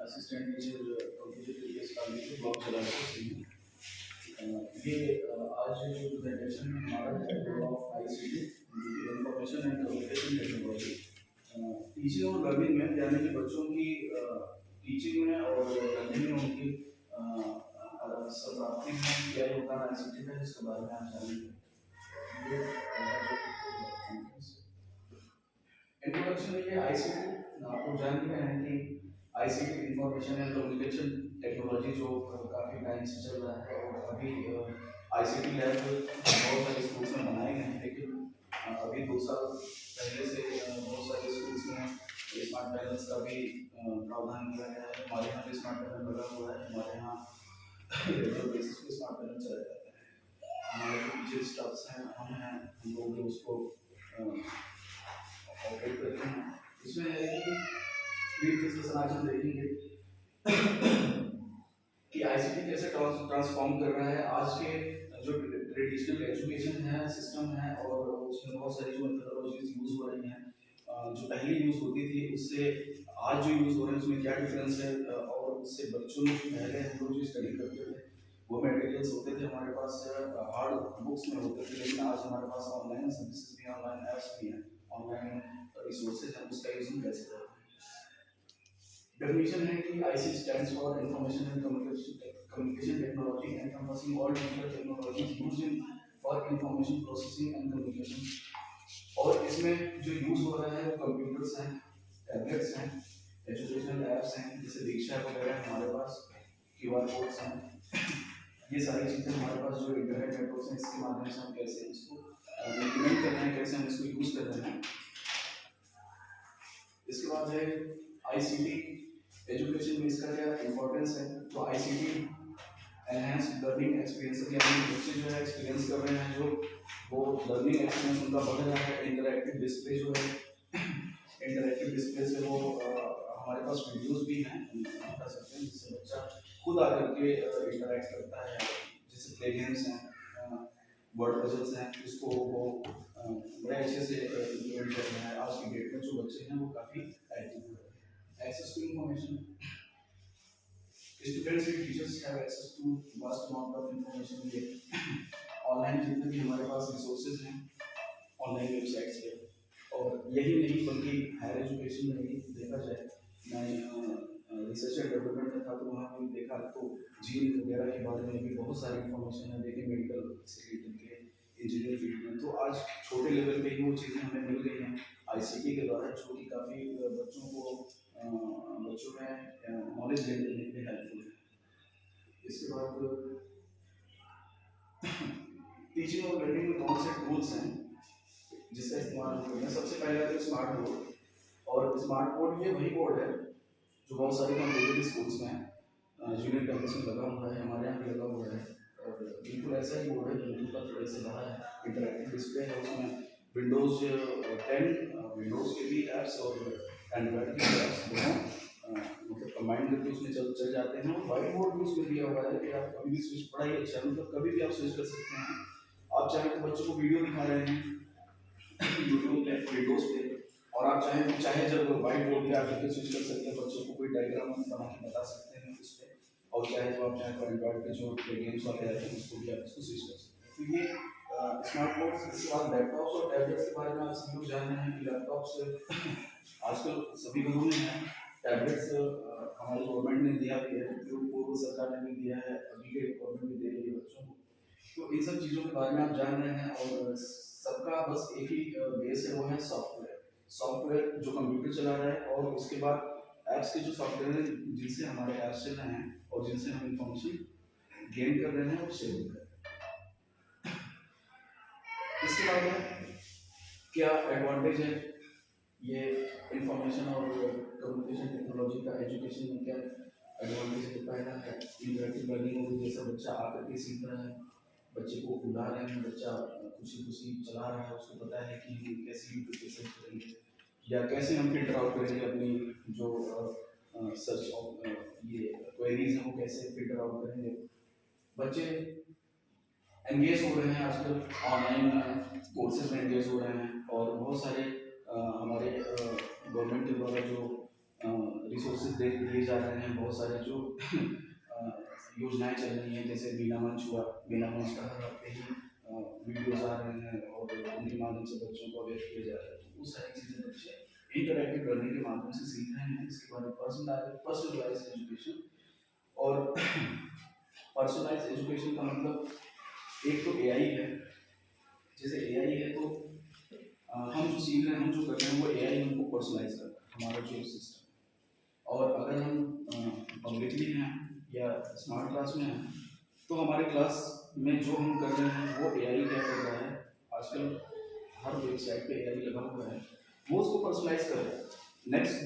Assistant teacher computer का भी blog चला रहा है। ये आज जो प्रेजेंटेशन हमारा है वो of ICT information and communication technology teaching और लर्निंग में, यानी कि बच्चों की टीचिंग में और लर्निंग में उनकी प्राप्ति में क्या योगदान आईसीटी का, इसके बारे में आप जानेंगे। इंट्रोडक्शन में ये आईसीटी आपको जानते हैं कि ICT information and communication technology जो काफ़ी टाइम से चल रहा है, और अभी आईसीटी लैब बहुत सारे स्कूल्स में बनाए गए हैं, लेकिन अभी 2 साल पहले से बहुत सारे स्कूल्स में स्मार्ट पैनल्स का भी प्रावधान किया गया है। हमारे यहाँ भी स्मार्ट पैनल लगा हुआ है, हमारे यहाँ रेगुलर बेसिस पे स्मार्ट पैनल चलाया जाता है। हमारे जो टीचर स्टाफ्स हैं, हम लोग जो उसको ऑपरेट करते हैं। इसमें है कि स्क्रीन डिस्कशन आज हम देखेंगे कि आईसीटी कैसे ट्रांसफॉर्म कर रहा है आज के जो ट्रेडिशनल एजुकेशन है, सिस्टम है, और उसमें बहुत सारी जो मेथोडोलॉजीज यूज हो रही हैं, जो पहले यूज होती थी उससे आज जो यूज हो रहे हैं उसमें क्या डिफरेंस है, और उससे बच्चों में पहले हम लोग जो स्टडी करते थे वो मटेरियल्स होते थे हमारे पास, हार्ड बुक्स में होते थे, लेकिन आज हमारे पास ऑनलाइन सर्विसेज भी, ऑनलाइन ऐप्स भी हैं, ऑनलाइन रिसोर्सेज हैं, उसका यूज कैसे करें। Definition है कि IC stands for Information and Communication Technology, encompassing all digital technologies used in for information processing and communication। और इसमें जो यूज हो रहा है वो कंप्यूटर्स हैं, टैबलेट्स हैं, एजुकेशनल ऐप्स हैं, जैसे दीक्षा वगैरह हमारे पास, QR कोड्स हैं, ये सारी चीज़ें हमारे पास जो इंटरनेट नेटवर्क्स हैं, इसके माध्यम से हम कैसे इसको इम्प्लीमेंट कर रहे हैं, कैसे हम इसको यूज कर रहे हैं। इसके बाद है आईसीटी एजुकेशन में इसका क्या इंपॉर्टेंस है। तो आईसीटी एनहांस लर्निंग एक्सपीरियंस, यानी बच्चे जो है एक्सपीरियंस कर रहे हैं, जो वो लर्निंग एक्सपीरियंस उनका बढ़ रहा है। इंटरैक्टिव डिस्प्ले जो है, इंटरैक्टिव डिस्प्ले से वो हमारे पास वीडियोस भी हैं हम कर सकते हैं, जिससे बच्चा खुद आकर के इंटरैक्ट करता है। जैसे प्ले गेम्स हैं, वर्ड पजल्स हैं, उसको वो बड़े अच्छे से इम्प्लीमेंट कर रहे हैं। आज की डेट में जो बच्चे हैं वो काफ़ी एक्टिव हो रहे हैं। Access to information, students and teachers have access to vast amount of information. ये ऑनलाइन जितने भी हमारे पास रिसोर्सेज हैं, ऑनलाइन वेबसाइट्स पे, और यही नहीं बल्कि हायर एजुकेशन में भी देखा जाए, मैं रिसर्च एंड डेवलपमेंट में था तो वहाँ भी देखा तो जीन वगैरह के बारे में भी बहुत सारी इंफॉर्मेशन है। देखिए मेडिकल से रिलेटेड के, इंजीनियरिंग फील्ड में, तो आज छोटे लेवल पे ही वो चीज़ें हमें मिल गई हैं आईसीटी के द्वारा, जो कि काफ़ी बच्चों में नॉलेज लेने के लिए हेल्पफुल है। इसके बाद टीचिंग और लर्निंग में कौन से टूल्स हैं जिसका इस्तेमाल करते हैं। सबसे पहले तो स्मार्ट बोर्ड, और स्मार्ट बोर्ड ये वही बोर्ड है जो बहुत सारे कंप्यूटर स्कूल्स में जूनियर कैंपस में लगा हुआ है, हमारे यहाँ भी लगा हुआ है, और बिल्कुल ऐसा ही बोर्ड है, बिल्कुल का थोड़े से बड़ा है, इंटरैक्टिव डिस्प्ले है, उसमें विंडोज 10 विंडोज के भी ऐप्स और एंड्रॉइड के ऐप्स दोनों मतलब कंबाइन करके उसमें चल जाते हैं। और वाइट बोर्ड भी उसमें दिया हुआ है कि आप कभी भी स्विच, बड़ा ही अच्छा, मतलब कभी भी आप स्विच कर सकते हैं। आप चाहे तो बच्चों को वीडियो दिखा रहे हैं यूट्यूब पे, विंडोज पे, और आप चाहे जब व्हाइट बोर्ड पे आकर के स्विच कर सकते हैं, बच्चों को कोई डायग्राम बना के बता सकते हैं उस पर, और चाहे जब आप चाहे तो एंड्रॉइड पे जो गेम्स वगैरह हैं उसको भी आप इसको स्विच कर सकते हैं। तो ये स्मार्ट बोर्ड्स। इसके बाद लैपटॉप्स और टैबलेट्स के बारे में आप सभी लोग जान रहे हैं कि लैपटॉप्स आजकल सभी घरों में हैं। टैबलेट्स हमारी गवर्नमेंट ने दिया भी है, पूर्व सरकार ने भी दिया है, अभी के गवर्नमेंट भी दे रही है बच्चों को। तो इन सब चीज़ों के बारे में आप जान रहे हैं, और सबका बस एक ही बेस है, वो है सॉफ्टवेयर। सॉफ्टवेयर जो कंप्यूटर चला रहा है, और उसके बाद ऐप्स के जो सॉफ्टवेयर हैं जिनसे हमारे ऐप्स चल रहे हैं और जिनसे हम इंफॉर्मेशन गेन कर रहे हैं और शेयर कर रहे हैं। इसके बाद क्या एडवांटेज है ये इंफॉर्मेशन और कम्युनिकेशन टेक्नोलॉजी का एजुकेशन में, क्या एडवांटेज है। पहला है इंटरैक्टिव लर्निंग होगी, जैसे बच्चा आकर के सीख रहा है, बच्चे को बुला रहे हैं, बच्चा खुशी खुशी चला रहा है, उसको पता है कि कैसे यूटिलाइजेशन करेंगे या कैसे हम फिल्टर आउट करेंगे अपनी जो सर्च ये क्वेरीज हैं वो कैसे फिल्टर आउट करेंगे। बच्चे एंगेज हो रहे हैं आजकल, ऑनलाइन कोर्सेज में एंगेज हो रहे हैं, और बहुत सारे हमारे गवर्नमेंट के द्वारा जो रिसोर्सेज दिए जा रहे हैं, बहुत सारे जो योजनाएं चल रही हैं, जैसे बीना मंच हुआ, बीना मंच का हर हफ्ते ही वीडियोज आ रहे हैं और उनके माध्यम से बच्चों को अवेयर किया जा रहा है। तो वो सारी चीज़ें बच्चे इंटरैक्टिव लर्निंग के माध्यम से सीख रहे हैं। इसके बाद पर्सनलाइज एजुकेशन, और पर्सनलाइज एजुकेशन का मतलब एक तो एआई है। जैसे एआई है तो हम जो सीख रहे हैं, हम जो कर रहे हैं, वो एआई हमको पर्सनलाइज कर रहा है, हमारा जो सिस्टम। और अगर हम पब्लिकली हैं या स्मार्ट क्लास में हैं, तो हमारे क्लास में जो हम कर रहे हैं वो एआई क्या कर रहा है, आजकल हर वेबसाइट पे एआई लगा हुआ है, वो उसको पर्सनलाइज कर रहा है। नेक्स्ट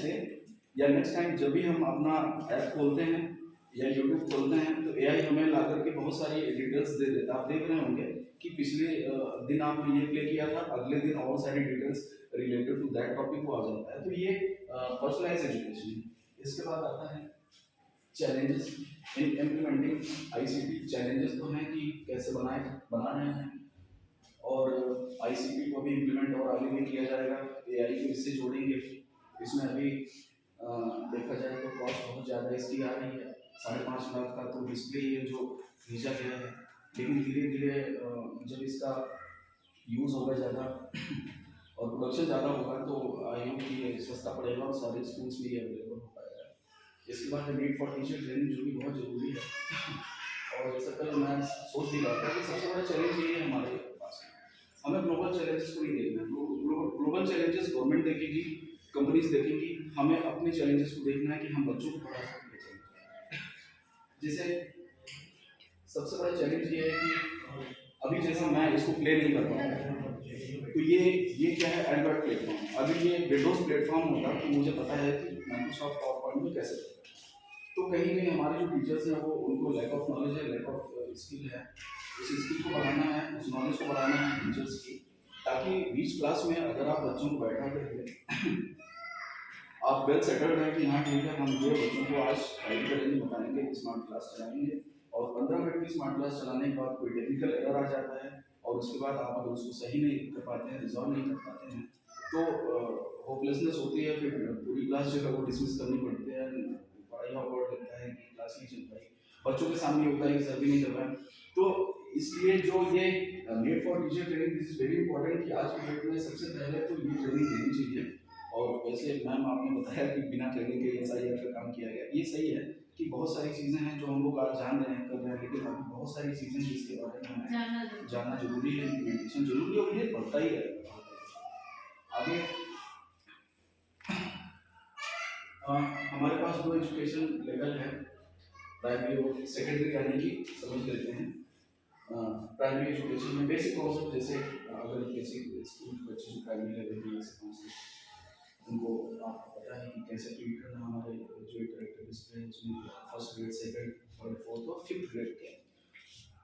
डे या नेक्स्ट टाइम जब भी हम अपना ऐप खोलते हैं या यूट्यूब खोलते हैं, तो एआई हमें ला करके बहुत सारी डिटेल्स दे देता है। आप देख रहे होंगे कि पिछले दिन आपने ये प्ले किया था, अगले दिन और सारी details related to that topic को आ जाता है। तो ये पर्सनलाइज एजुकेशन है। इसके बाद आता है challenges in implementing ICT. Challenges तो हैं कि कैसे बना रहे हैं, और आईसीटी को भी इम्प्लीमेंट और आगे भी किया जाएगा, एआई को इससे जोड़ेंगे। इसमें अभी देखा जाए तो कॉस्ट बहुत ज़्यादा इसकी आ रही है, 5.5 लाख का तो डिस्प्ले ही है जो भेजा गया है। लेकिन धीरे धीरे जब इसका यूज़ होगा ज़्यादा और प्रोडक्शन ज़्यादा होगा, तो आई होप कि ये सस्ता पड़ेगा और सारे स्कूल्स में ये अवेलेबल हो पाएगा। इसके बाद नीड फॉर टीचर ट्रेनिंग, जो कि बहुत ज़रूरी है। और जैसा कल मैं सोच भी रहा था कि सबसे बड़ा चैलेंज ये है हमारे पास, हमें ग्लोबल चैलेंजेस को नहीं देखना है। ग्लोबल चैलेंजेस गवर्नमेंट देखेगी, कंपनीज देखेंगी, हमें अपने चैलेंजेस को देखना है कि हम बच्चों को पढ़ा सकते हैं। जैसे सबसे बड़ा चैलेंज ये है कि अभी जैसा मैं इसको प्ले नहीं कर पाऊँ, तो ये क्या है, एंड्रॉइड प्लेटफॉर्म। अभी ये विंडोज़ प्लेटफॉर्म होता तो मुझे पता है कि माइक्रोसॉफ्ट पावर पॉइंट में कैसे करता है। तो कहीं कहीं हमारे जो टीचर्स हैं वो उनको लैक ऑफ नॉलेज है, लैक ऑफ स्किल है। उस स्किल को बढ़ाना है, उस नॉलेज को बढ़ाना है टीचर्स की, ताकि बीच क्लास में अगर आप बच्चों को बैठा करके आप वेल सेटल्ड हैं कि हाँ ठीक है, हम ये बच्चों को आज गाइड करेंगे, बताएंगे, स्मार्ट क्लास चलाएंगे, और 15 मिनट की स्मार्ट क्लास चलाने के बाद कोई टेक्निकल एरर आ जाता है और उसके बाद आप अगर उसको सही नहीं कर पाते हैं, रिजॉल्व नहीं कर पाते हैं, तो होपलेसनेस होती है। फिर पूरी क्लास जो है वो डिसमिस करनी पड़ती है, बड़ा ही ऑकवर्ड लगता है कि क्लास नहीं चल पाई, बच्चों के सामने होता है कि सर भी नहीं कर रहा है। तो इसलिए जो ये need for teacher training, this is very important कि आज की डेट में सबसे पहले तो ये ट्रेनिंग देनी चाहिए। और वैसे मैम आपने बताया कि बिना ट्रेनिंग के एसआईआर का काम किया गया, ये सही है कि बहुत सारी चीज़ें हैं जो हम लोग आज जान रहे हैं, कर रहे हैं, लेकिन अभी बहुत सारी चीज़ें जिसके बारे में हमें जानना जरूरी है, इम्प्लीमेंटेशन जरूरी है, और ये बढ़ता ही रहेगा आगे। हमारे पास दो एजुकेशन लेवल है, प्राइमरी और सेकेंडरी, यानी कि समझ लेते हैं। प्राइमरी एजुकेशन में बेसिक कॉन्सेप्ट, जैसे अगर बेसिक स्कूल बच्चे जो प्राइमरी लेवल में उनको आपको पता है कि कैसे ट्रीट करना। हमारे जो इंटरेक्टिव डिस्प्ले है उसमें first grade, second, third, fourth और फिफ्थ ग्रेड के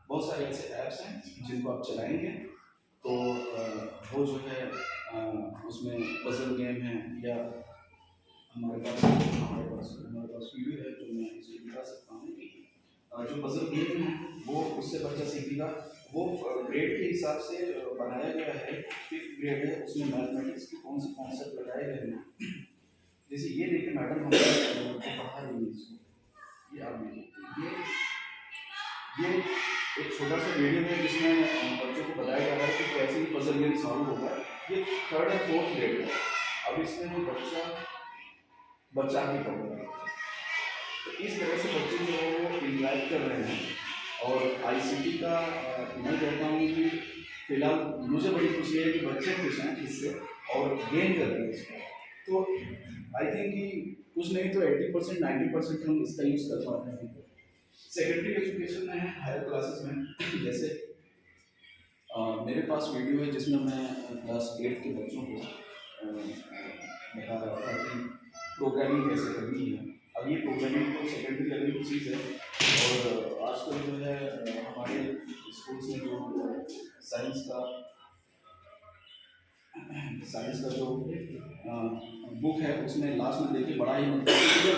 बहुत सारे ऐसे ऐप्स हैं जिनको आप चलाएंगे तो वो जो है उसमें पजल गेम है, या हमारे पास वीडियो है जो मैं इसे दिखा सकता हूँ कि जो पजल गेम है वो उससे बच्चा सीखेगा। वो ग्रेड के हिसाब से बनाया गया है। फिफ्थ ग्रेड है, उसमें मैथमेटिक्स के कौन से कॉन्सेप्ट लगाए गए हैं। जैसे ये देखिए मैडम हमने पढ़ा रही है इसको, ये आप देखिए, ये एक छोटा सा वीडियो है जिसमें बच्चों को बताया जा रहा है कि कैसे ही पजल गेम सॉल्व होगा। ये थर्ड और फोर्थ ग्रेड है। अब इसमें जो बच्चा भी पढ़ रहा है, तो इस तरह से बच्चे जो है वो इंटरेक्ट कर रहे हैं। और आईसीटी का मैं कहता हूँ कि फिलहाल मुझे बड़ी खुशी है कि बच्चे खुश हैं इससे और गेन कर रहे हैं इसको। तो आई थिंक कि कुछ नहीं तो 80% 90% हम इसका यूज़ कर पा रहे हैं। सेकेंडरी एजुकेशन में है, हायर क्लासेस में, जैसे मेरे पास वीडियो है जिसमें मैं क्लास 8 के बच्चों को बता रहा था कि प्रोग्रामिंग कैसे करनी है। अब ये प्रोग्रामिंग तो सेकेंडरी लेवल की चीज़ है, और आजकल जो है हमारे स्कूल्स में जो साइंस का जो बुक है उसमें लास्ट में देखिए बड़ा ही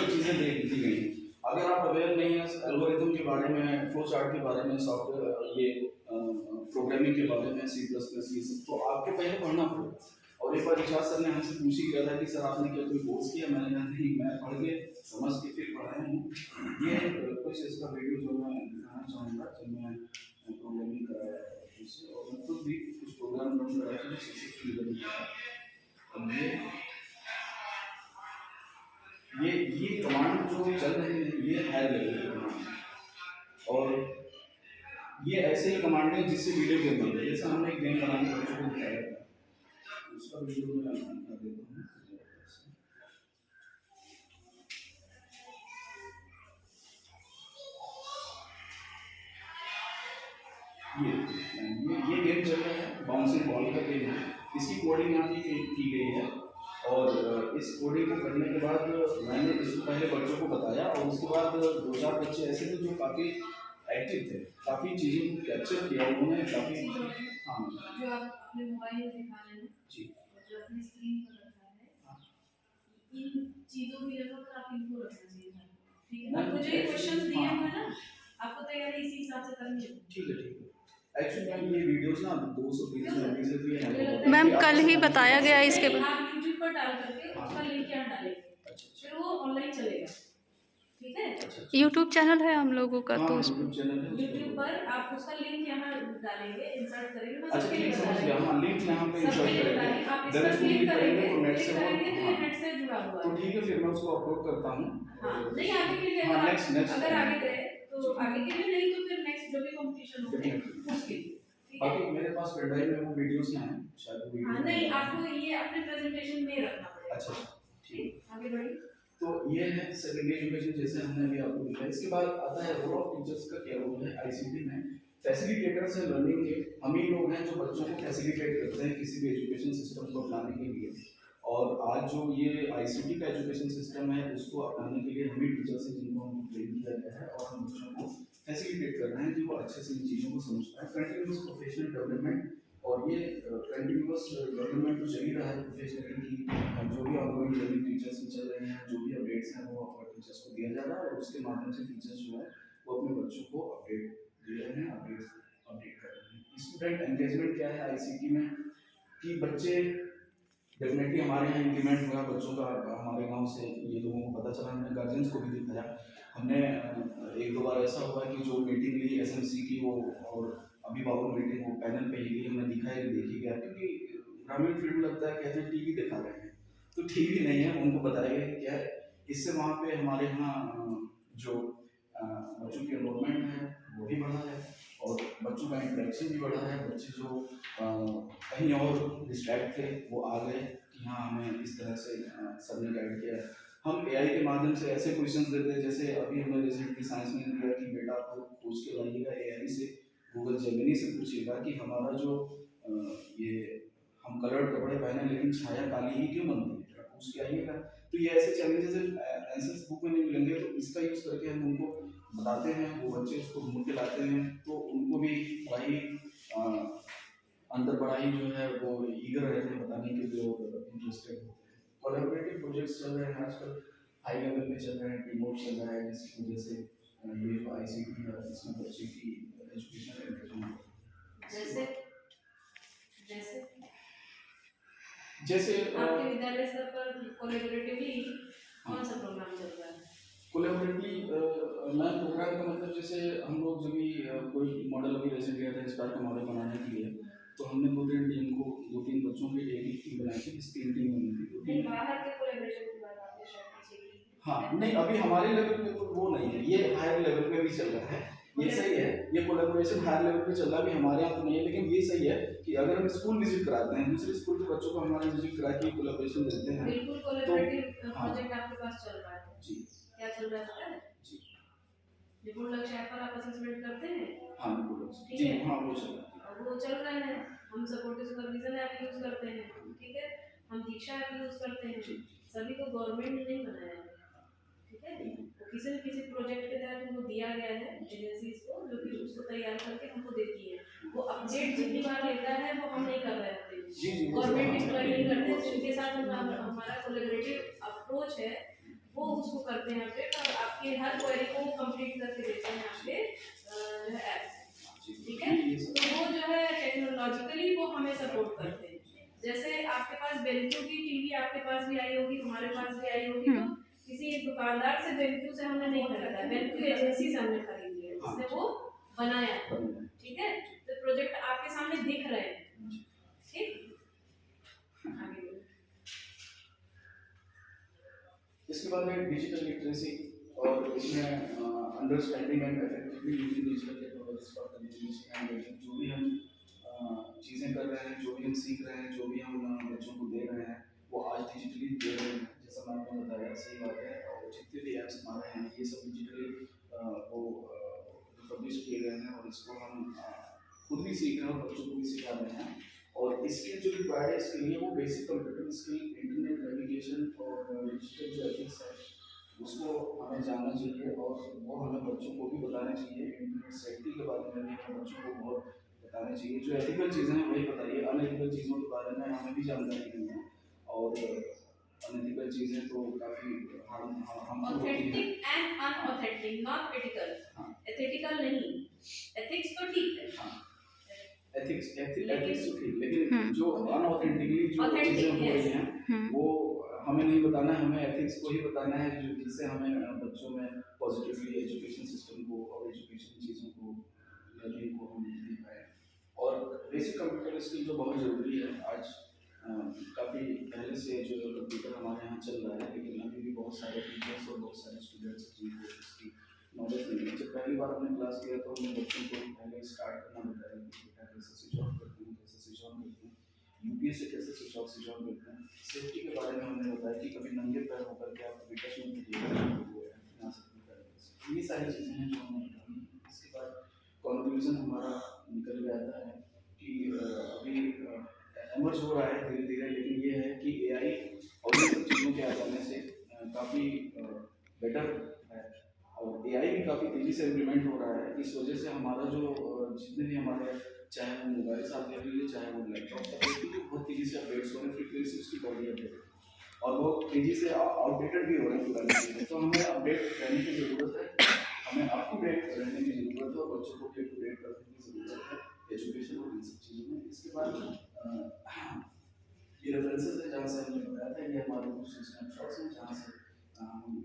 चीज़ें दी गई। अगर आप अवेयर नहीं है एल्गोरिथम के बारे में, फ्लो चार्ट के बारे में, सॉफ्टवेयर ये प्रोग्रामिंग के बारे में, C++, ये सब, तो आपको पहले पढ़ना पड़ेगा। और एक बार रिचार्ज सर ने हमसे पूछ ही किया था कि सर आपने क्या कोई कोर्स किया, मैंने कहा नहीं, मैं पढ़ के समझ के फिर पढ़ाया हूँ। ये कुछ इसका वीडियो जो मैं दिखाना चाहूँगा, जब मैं प्रोग्रामिंग कराया उससे, और मैं खुद भी कुछ प्रोग्राम रन कराया था जो सक्सेसफुली बन गया। अब ये कमांड जो चल रहे हैं ये हाई लेवल के कमांड, और ये ऐसे ही कमांड है जिससे वीडियो गेम बनते हैं। जैसे हमने एक गेम बनाने का बच्चों को दिखाया था, उसका वीडियो मैं कर देता हूँ। ये गेम चल रहा है, बाउंसिंग बॉल का गेम है। इसकी कोडिंग यहाँ की गई है, और इस कोडिंग को करने के बाद मैंने इसको पहले बच्चों को बताया, और उसके बाद 2-4 बच्चे ऐसे थे जो काफ़ी एक्टिव थे, काफ़ी चीज़ों को कैप्चर किया उन्होंने, काफ़ी। हाँ जो आप अपने मोबाइल में दिखा रहे हैं जी, जो अपनी स्क्रीन पर रखा है, इन चीज़ों की जगह पर आप इनको रखना चाहिए था। ठीक है, आपको जो ये क्वेश्चंस दिए हुए हैं ना, आपको तैयारी इसी हिसाब से करनी है। ठीक है, ठीक है। एक्चुअली मैम ये वीडियोस ना 230 MB से भी है मैम, कल ही बताया गया है इसके आप यूट्यूब पर डाल करके उसका लिंक यहाँ डालेंगे, फिर वो ऑनलाइन चलेगा। ठीक है, यूट्यूब चैनल है हम लोगों का, तो उस यूट्यूब पर आप उसका लिंक यहाँ डालेंगे, इंसर्ट करेंगे। मैं अच्छा सबके ठीक लिए समझ गया। हाँ, लिंक यहाँ पे सबके इंसर्ट लिए करेंगे, आप इस देन पर उसको क्लिक क्लिक करेंगे, करेंगे तो नेट क्लिक से करेंगे तो ये हाँ, नेट से जुड़ा हुआ तो है। ठीक है, फिर मैं उसको अपलोड करता हूँ। हाँ, नहीं आगे के लिए हाँ, अगर नेक्स्ट अगर आगे गए तो आगे के लिए, नहीं तो फिर नेक्स्ट जो भी कंपटीशन होंगे उसके लिए। बाकी मेरे पास पेन ड्राइव में वो वीडियोस हैं, शायद वो वीडियो। हाँ, नहीं आपको ये अपने प्रेजेंटेशन में रखना पड़ेगा। अच्छा ठीक, आगे बढ़िए। तो ये है सेकेंडरी एजुकेशन, जैसे हमने अभी आपको दिखाया। इसके बाद आता है रोल ऑफ टीचर्स का क्या रोल है आईसीटी में। फैसिलिटेटर्स है लर्निंग के, हम ही लोग हैं जो बच्चों को फैसिलिटेट करते हैं किसी भी एजुकेशन सिस्टम को अपनाने के लिए। और आज जो ये आईसीटी का एजुकेशन सिस्टम है उसको अपनाने के लिए हम ही टीचर्स हैं जिनको हमको ट्रेन किया गया है, और हम बच्चों को फैसिलिटेट कर रहे हैं कि वो अच्छे से इन चीज़ों को समझ पाए। कंटिन्यूस प्रोफेशनल डेवलपमेंट, और ये कंटिन्यूस डेवलपमेंट तो चल ही रहा है प्रोफेशनली की, जो भी ऑनगोइंग लर्निंग टीचर्स की चल रहे हैं, जो भी अपडेट्स हैं वो टीचर्स को दिया जा रहा है, और उसके माध्यम से टीचर्स जो है वो अपने बच्चों को अपडेट दे रहे हैं, अपडेट कर रहे हैं। स्टूडेंट एंगेजमेंट क्या है आईसीटी में, कि बच्चे डेफिनेटली हमारे यहाँ इंप्लीमेंट हुआ बच्चों का, हमारे गांव से ये लोगों को पता चला, हमने गार्जियंस को भी दिखाया। हमने 1-2 बार ऐसा हुआ कि जो मीटिंग ली एसएमसी की वो, और अभिभावक मीटिंग वो पैनल पे ही ली, हमने दिखाई देखी गया, क्योंकि ग्रामीण फील्ड में लगता है कहते हैं टीवी दिखा रहे हैं, तो टीवी नहीं है, उनको बताया गया कि क्या है। इससे वहाँ पे हमारे यहाँ जो बच्चों की एनरोलमेंट है वो भी बढ़ा है, और बच्चों का इंटरेक्शन भी बढ़ा है। बच्चे जो कहीं और डिस्ट्रैक्ट थे वो आ गए कि हाँ हमें इस तरह से सर ने गाइड किया। हम एआई के माध्यम से ऐसे क्वेश्चंस देते हैं, जैसे अभी हमने रिसेंटली साइंस में दिया कि बेटा आपको पूछ के लाइएगा एआई से, गूगल जेमिनी से पूछिएगा कि हमारा जो ये हम कलर्ड कपड़े पहने लेकिन छाया काली ही क्यों बनती है, पूछ के आइएगा। तो ये ऐसे चैलेंजेस आंसर्स बुक में नहीं मिलेंगे, तो इसका यूज़ करके हम उनको बताते हैं, वो बच्चे उसको ढूंढ के लाते हैं, तो उनको भी बड़ा अंदर बड़ा ही जो है वो ईगर रहते हैं बताने के लिए, और इंटरेस्टेड होते हैं। कोलैबोरेटिव प्रोजेक्ट्स चल रहे हैं आजकल, हाई लेवल पे चल रहे हैं, टीमवर्क चल रहा है, जिसकी वजह से ये जो आईसीटी है इसमें बच्चे की एजुकेशनल एंगेजमेंट जैसे जैसे जैसे आपके विद्यालय स्तर पर कोलैबोरेटिवली कौन सा प्रोग्राम चल रहा है? कोलैबोरेटिवली मैं प्रोग्राम का मतलब, जैसे हम लोग जब भी कोई मॉडल अभी रेसिड गया था स्टार का मॉडल बनाने के लिए, तो हमने 2-3 टीम को, 2-3 बच्चों की एक टीम बनाई थी, इस 3 टीम बनी थी। नहीं, बाहर के कोलैबोरेशन की बात आपने शायद पीछे की। हाँ, नहीं अभी हमारे लेवल पे तो वो नहीं है, ये हायर लेवल पे भी चल रहा है, ये सही है। ये कोलैबोरेशन हायर लेवल पे चल रहा है, अभी हमारे यहाँ तो नहीं है, लेकिन ये सही है कि अगर हम स्कूल विजिट कराते हैं, दूसरे स्कूल के बच्चों को हमारे विजिट करा के कोलैबोरेशन देते हैं। बिल्कुल कोलैबोरेटिव प्रोजेक्ट आपके पास चल रहा है जी, क्या चल रहा है पता है? जी, रिपोर्ट लक्ष्य ऐप पर आप असेसमेंट करते हैं। हाँ बिल्कुल ठीक जी, है, हाँ वो चल रहा है, वो चल रहा है। हम सपोर्टिव सुपरविजन ऐप यूज करते हैं, ठीक है, हम दीक्षा ऐप यूज करते हैं। सभी को गवर्नमेंट ने नहीं बनाया है, ठीक है, तो किसी न किसी प्रोजेक्ट के तहत उनको दिया गया है एजेंसीज को, जो कि उसको तैयार करके हमको देती है। वो अपडेट जितनी बार लेता है वो हम नहीं कर रहे हैं, गवर्नमेंट एम्प्लॉय नहीं करते, तो इनके साथ हमारा कोलैबोरेटिव अप्रोच है, वो उसको करते हैं अपडेट, और आपके हर क्वेरी को कंप्लीट करके देते हैं आपके जो है ऐप, ठीक है। तो वो जो है टेक्नोलॉजिकली वो हमें सपोर्ट करते हैं। जैसे आपके पास बेल्क्यू की टीवी आपके पास भी आई होगी, हमारे पास भी आई होगी, तो किसी दुकानदार से बेल्क्यू से हमने नहीं खरीदा, बेल्क्यू एजेंसी से हमने खरीदी है जिसने वो बनाया, ठीक है। तो प्रोजेक्ट आपके सामने दिख रहे हैं, ठीक। आगे बोलो। इसके बाद में डिजिटल लिटरेसी और इसमें understanding and effectively using digital technologies for communication and जो भी हम चीज़ें कर रहे हैं, जो भी हम सीख रहे हैं, जो भी हम बच्चों को दे रहे हैं, वो आज डिजिटली दे रहे हैं। जैसा मैंने आपको बताया, सही बात है। और जितने भी ऐप्स हमारे हैं ये सब डिजिटली वो पब्लिश किए गए हैं और इसको हम खुद भी सीख रहे हैं और बच्चों को भी सिखा रहे हैं। और इसके जो रिक्वायर्ड है इसके लिए वो basic computer skill, internet navigation और डिजिटल जो एथिक्स है उसको हमें जानना चाहिए और वो हमें बच्चों को भी बताना चाहिए। इंटरनेट सेफ्टी के बारे में भी हमें बच्चों को बहुत बताना चाहिए। जो एथिकल चीज़ें हैं वही बताइए, अनएथिकल चीज़ों के बारे में हमें भी जानकारी नहीं है। और अनएथिकल चीज़ें तो काफ़ी हम authentic and unauthentic, not ethical. Ethical नहीं, एथिक्स तो ठीक है, एथिक्स तो ठीक, लेकिन जो अनऑथेंटिकली जो चीज़ें हो रही हैं वो हमें नहीं बताना है। हमें एथिक्स को ही बताना है जो जिससे हमें बच्चों में पॉजिटिवली एजुकेशन सिस्टम को और एजुकेशन चीज़ों को लर्निंग को हम दे पाए। और बेसिक कंप्यूटर स्किल जो बहुत ज़रूरी है आज, काफ़ी पहले से जो कंप्यूटर हमारे यहाँ चल रहा है, लेकिन अभी भी बहुत सारे टीचर्स और बहुत सारे स्टूडेंट्स जिनको इसकी नॉलेज नहीं है। जब पहली बार हमने क्लास किया तो हमने बच्चों को पहले स्टार्ट करना बताया कि बेटा कैसे स्विच ऑफ करते हैं, कैसे स्विच ऑन करते हैं, यूपीएस से कैसे स्विच ऑफ स्विच ऑन करते हैं। सेफ्टी के बारे में हमने बताया कि कभी नंगे पैर होकर के आप बेटा में ये सारी चीज़ें हैं जो हमने बताई। इसके बाद कंक्लूजन हमारा निकल के आता है कि अभी एमर्ज हो रहा है धीरे धीरे, लेकिन ये है कि एआई और ये सब चीज़ों के आ जाने से काफ़ी बेटर है और एआई भी काफ़ी तेज़ी से इम्प्लीमेंट हो रहा है। इस वजह से हमारा जो जितने भी हमारे चाहे वो मोबाइल साथ ले लीजिए, चाहे वो लैपटॉप तक ले, बहुत तेज़ी से अपडेट्स हो रहे हैं, फ्रीक्वेंसी उसकी बॉडी अपडेट और बहुत तेज़ी से आउटडेटेड भी हो रहे हैं पुरानी चीज़ें। तो हमें अपडेट रहने की ज़रूरत है, हमें अप टू डेट रहने की ज़रूरत है और बच्चों को भी अप टू डेट करने की ज़रूरत है एजुकेशन और इन सब चीज़ों में। इसके बाद ये रेफरेंसेस है जहाँ से हमने बताया था, ये हमारे कुछ स्नैपशॉट्स हैं जहाँ से हम